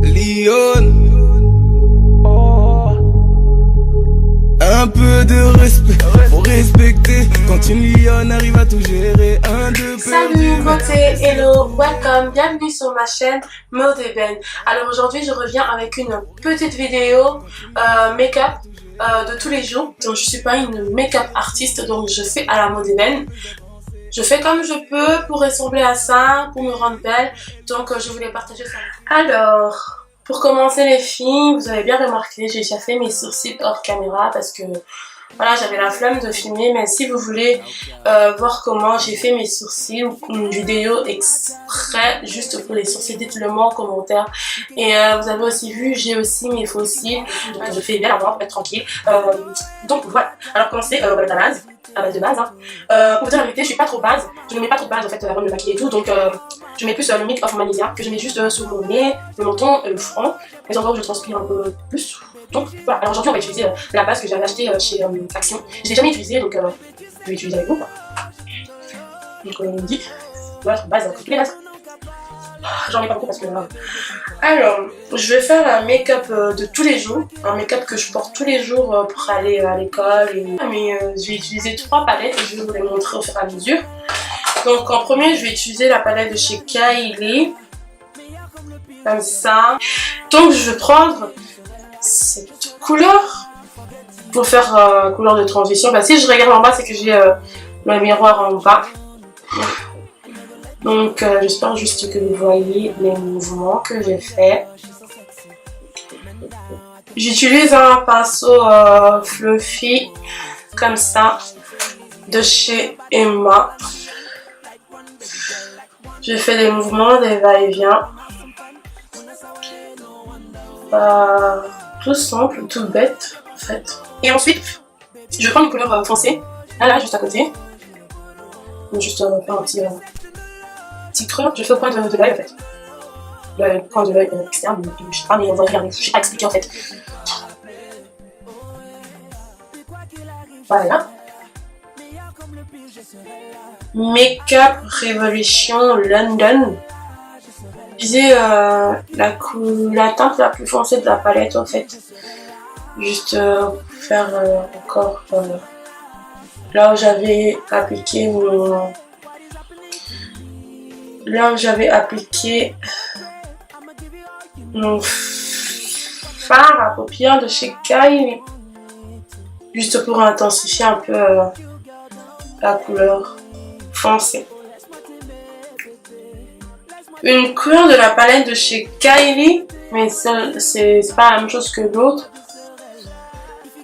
Lyon. Un peu de respect, faut respecter. Quand une lionne arrive à tout gérer, un de Salut beauté, hello, welcome, bienvenue sur ma chaîne Mode Eben. Alors aujourd'hui je reviens avec une petite vidéo make-up de tous les jours. Donc je suis pas une make-up artiste, donc je fais à la Mode Eben. Je fais comme je peux pour ressembler à ça, pour me rendre belle, donc je voulais partager ça. Alors, pour commencer les filles, vous avez bien remarqué, j'ai déjà fait mes sourcils hors caméra parce que voilà, j'avais la flemme de filmer, mais si vous voulez voir comment j'ai fait mes sourcils ou une vidéo exprès juste pour les sourcils, dites-le moi en commentaire. Et vous avez aussi vu, j'ai aussi mes faux cils, donc je fais bien avant pour être tranquille. Donc voilà, alors commencer à base de base. Pour vous dire la vérité, je suis pas trop base, je ne mets pas trop de base en fait avant de me maquiller et tout, donc je mets plus le Milk of Magnesia que je mets juste sur mon nez, le menton et le front, les endroits où je transpire un peu plus. Donc voilà, alors aujourd'hui on va utiliser la base que j'avais achetée chez Action. Je l'ai jamais utilisée, donc je vais utiliser avec vous. Donc on dit notre base, toutes les bases. J'en ai pas beaucoup parce que alors, je vais faire un make-up de tous les jours, un make-up que je porte tous les jours pour aller à l'école. Mais je vais utiliser 3 palettes et je vais vous les montrer au fur et à mesure. Donc en premier, je vais utiliser la palette de chez Kylie, comme ça. Donc je vais prendre cette couleur pour faire couleur de transition. Bah, si je regarde en bas, c'est que j'ai le miroir en bas. Donc j'espère juste que vous voyez les mouvements que j'ai fait. J'utilise un pinceau fluffy comme ça de chez Emma. J'ai fait des mouvements, des va-et-vient. Tout simple, tout bête en fait. Et ensuite, je prends une couleur foncée, là juste à côté. Juste faire un petit creux. Je fais au point de l'œil en fait. Le point de l'œil externe, je sais pas, mais on va regarder, je sais pas expliquer en fait. Voilà. Make-up Revolution London. J'ai la teinte la plus foncée de la palette en fait. Juste faire encore là où j'avais appliqué mon... Là où j'avais appliqué mon fard à paupières de chez Kylie. Juste pour intensifier un peu la couleur foncée. Une couleur de la palette de chez Kylie, mais c'est pas la même chose que l'autre.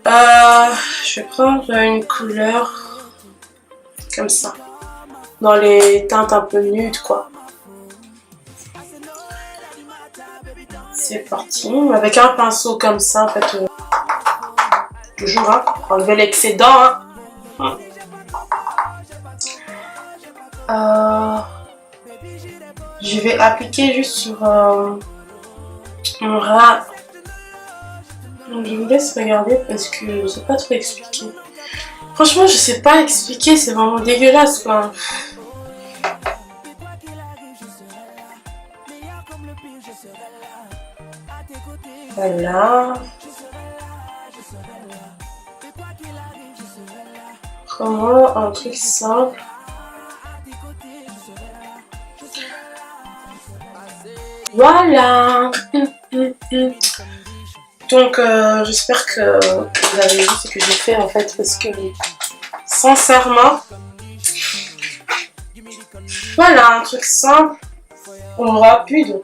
Je vais prendre une couleur comme ça, dans les teintes un peu nudes quoi. C'est parti, avec un pinceau comme ça en fait, toujours hein, enlever l'excédent hein. Je vais appliquer juste sur mon ras. Donc je vous laisse regarder parce que je sais pas trop expliquer. Franchement je sais pas expliquer, c'est vraiment dégueulasse quoi. Voilà. Comment un truc simple. Voilà. Donc j'espère que vous avez vu ce que j'ai fait en fait parce que sincèrement voilà un truc simple, rapide.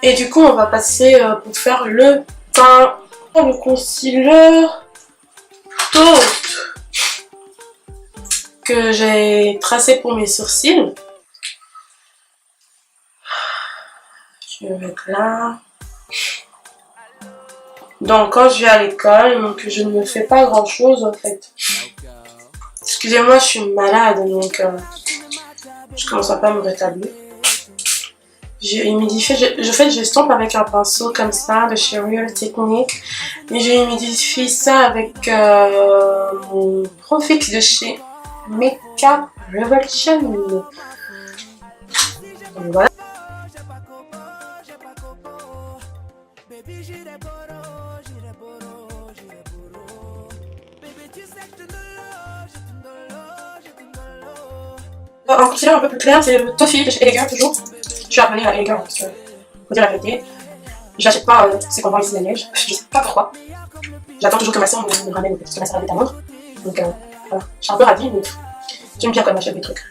Et du coup on va passer pour faire le teint, le concealer Tarte que j'ai tracé pour mes sourcils. Je vais mettre là. Donc quand je vais à l'école, donc je ne fais pas grand chose en fait. Excusez-moi, je suis malade donc je commence à pas me rétablir. J'ai humidifié, j'estompe avec un pinceau comme ça de chez Real Technique. Et j'ai humidifié ça avec mon Profix de chez Make-up Revolution. Voilà. Un concealer un peu plus clair, c'est le Toffee de chez Elegant toujours. Je suis abonnée à Elegant parce que, faut dire la vérité, j'achète pas ces bonbons ici la neige, je sais pas pourquoi. J'attends toujours que ma soeur me ramène parce que ma soeur habite à Londres. Donc voilà, je suis un peu ravie, mais j'aime bien quand elle m'achète des trucs.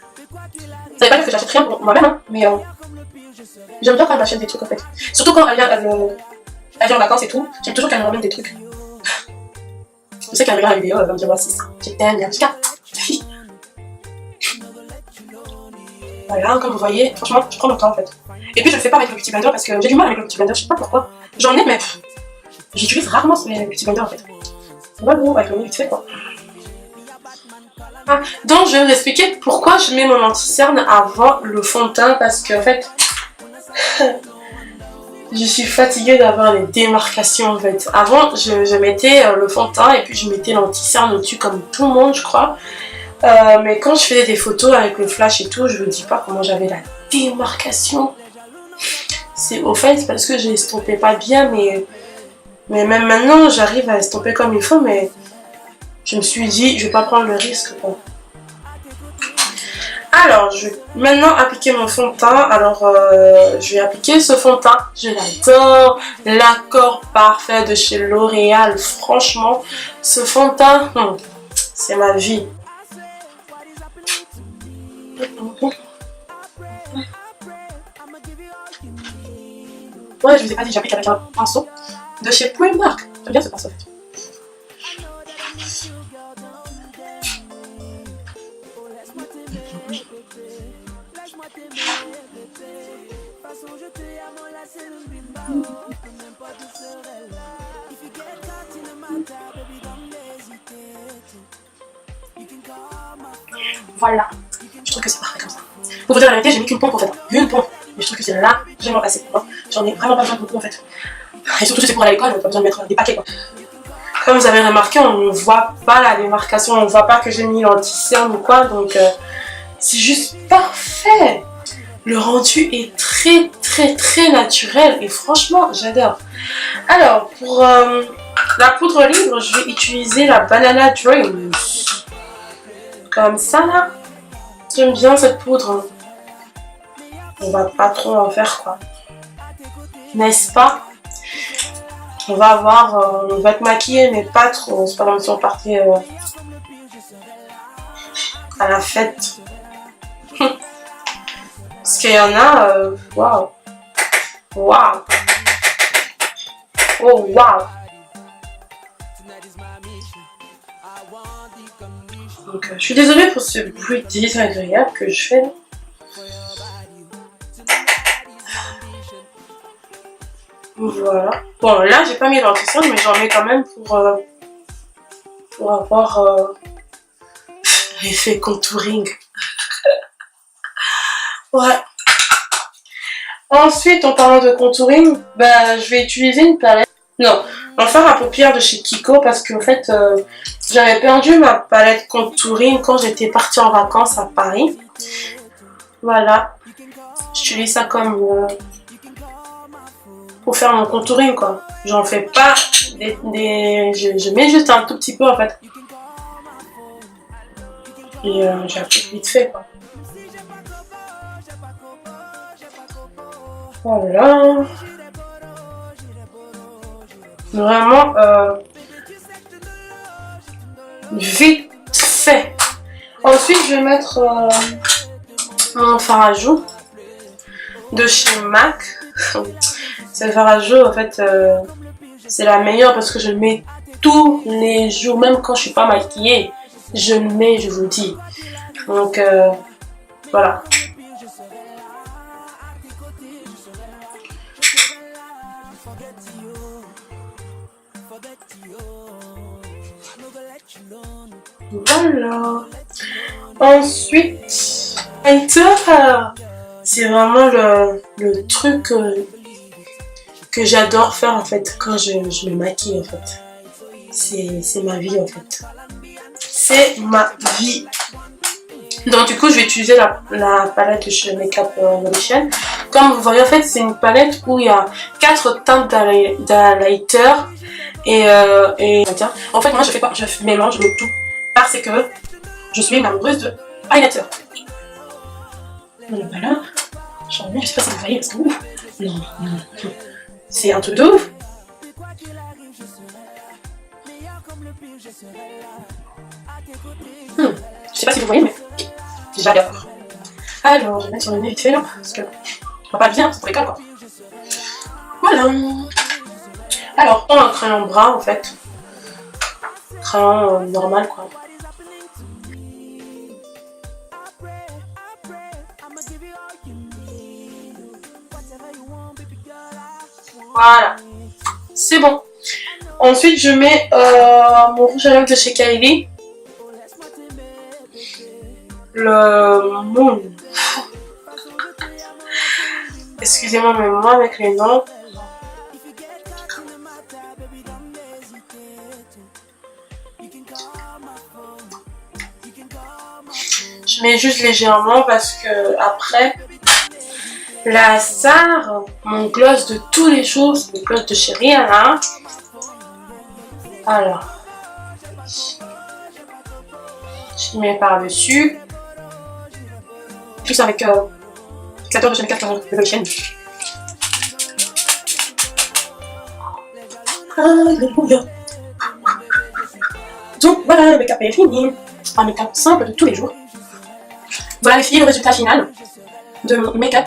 Ça veut pas dire que j'achète rien pour moi-même, hein, mais j'aime bien quand elle m'achète des trucs en fait. Surtout quand elle vient en vacances et tout, j'aime toujours qu'elle me ramène des trucs. Je sais qu'elle regarde la vidéo, elle va me dire voici ça, je t'aime, bien, voilà, comme vous voyez, franchement, je prends mon temps en fait. Et puis je le fais pas avec le Beauty Blender parce que j'ai du mal avec le Beauty Blender, je sais pas pourquoi. J'en ai, mais j'utilise rarement le Beauty Blender en fait. Voilà, avec le nez vite fait quoi. Ah, donc je vais vous expliquer pourquoi je mets mon anti-cerne avant le fond de teint parce que en fait, je suis fatiguée d'avoir les démarcations en fait. Avant, je mettais le fond de teint et puis je mettais l'anti-cerne au-dessus comme tout le monde je crois. Mais quand je faisais des photos avec le flash et tout, je vous dis pas comment j'avais la démarcation. C'est au fait parce que j'ai estompé pas bien, mais même maintenant j'arrive à estomper comme il faut, mais je me suis dit je vais pas prendre le risque quoi. Alors je vais maintenant appliquer mon fond de teint. Alors je vais appliquer ce fond de teint, je l'adore, l'accord parfait de chez L'Oréal. Franchement ce fond de teint, c'est ma vie. Ouais, je vous ai pas dit, j'applique avec un pinceau de chez Primark. J'aime bien ce pinceau. Voilà, je trouve que c'est parfait comme ça. Pour vous dire la vérité, j'ai mis qu'une pompe en fait, une pompe. Mais je trouve que c'est largement assez pour moi. J'en ai vraiment pas besoin de beaucoup en fait. Et surtout c'est pour aller à l'école, on n'a pas besoin de mettre des paquets quoi. Comme vous avez remarqué, on ne voit pas la démarcation, on ne voit pas que j'ai mis l'anti-cerne ou quoi, donc c'est juste parfait. Le rendu est très naturel et franchement j'adore. Alors pour la poudre libre, je vais utiliser la Banana Dreams. Comme ça là. J'aime bien cette poudre. On va pas trop en faire quoi. N'est-ce pas? On va avoir, on va être maquillé mais pas trop. C'est pas comme si on partait à la fête. Parce qu'il y en a, waouh. Waouh. Oh waouh. Donc je suis désolée pour ce bruit désagréable que je fais. Voilà. Bon là j'ai pas mis l'anti-cerne mais j'en mets quand même pour avoir l'effet contouring. Ouais. Ensuite en parlant de contouring, bah, je vais utiliser une palette. Non, un fard à paupières de chez Kiko parce qu'en fait j'avais perdu ma palette contouring quand j'étais partie en vacances à Paris. Voilà. J'utilise ça comme pour faire mon contouring quoi. J'en fais pas je mets juste un tout petit peu en fait. Et j'applique vite fait quoi. Voilà. Vraiment vite fait. Ensuite je vais mettre mon fard à joues de chez MAC. Cette fard à joues en fait c'est la meilleure parce que je le mets tous les jours, même quand je suis pas maquillée, je le mets, je vous le dis. Donc voilà. Voilà. Ensuite, c'est vraiment le truc que j'adore faire en fait quand je me maquille en fait. C'est ma vie en fait. C'est ma vie. Donc du coup je vais utiliser la palette de chez Make Up Evolution. comme vous voyez, en fait, c'est une palette où il y a 4 teintes d'highlighter. Et en fait, moi, je fais quoi? Je mélange le tout parce que je suis une amoureuse de highlighter. Voilà. J'en mets, je sais pas si vous voyez, parce que ouf, non. C'est un truc de ouf. Je sais pas si vous voyez, mais j'adore. Alors, je vais mettre sur le nez vite fait là, parce que on va pas bien, c'est pour l'école quoi. Voilà. Alors, on a un crayon brun en fait. Crayon normal quoi. Voilà. C'est bon. Ensuite, je mets mon rouge à lèvres de chez Kylie. Le Moon. Excusez-moi, mais moi avec les noms. Je mets juste légèrement parce que après, la star, mon gloss de tous les jours, c'est le gloss de chez Rihanna. Alors, je mets par-dessus. Juste avec 14 de chez Make Up de Revolution. Donc voilà, le make-up est fini. Un make-up simple de tous les jours. Voilà les filles, le résultat final de mon make-up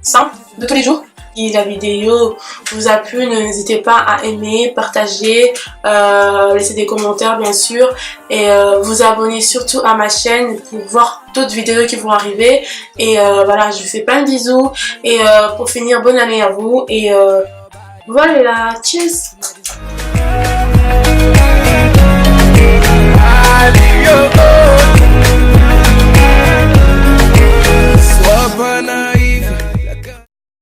simple de tous les jours. Si la vidéo vous a plu, n'hésitez pas à aimer, partager, laisser des commentaires bien sûr et vous abonner surtout à ma chaîne pour voir d'autres vidéos qui vont arriver. Et voilà, je vous fais plein de bisous et pour finir, bonne année à vous et voilà, tchuss.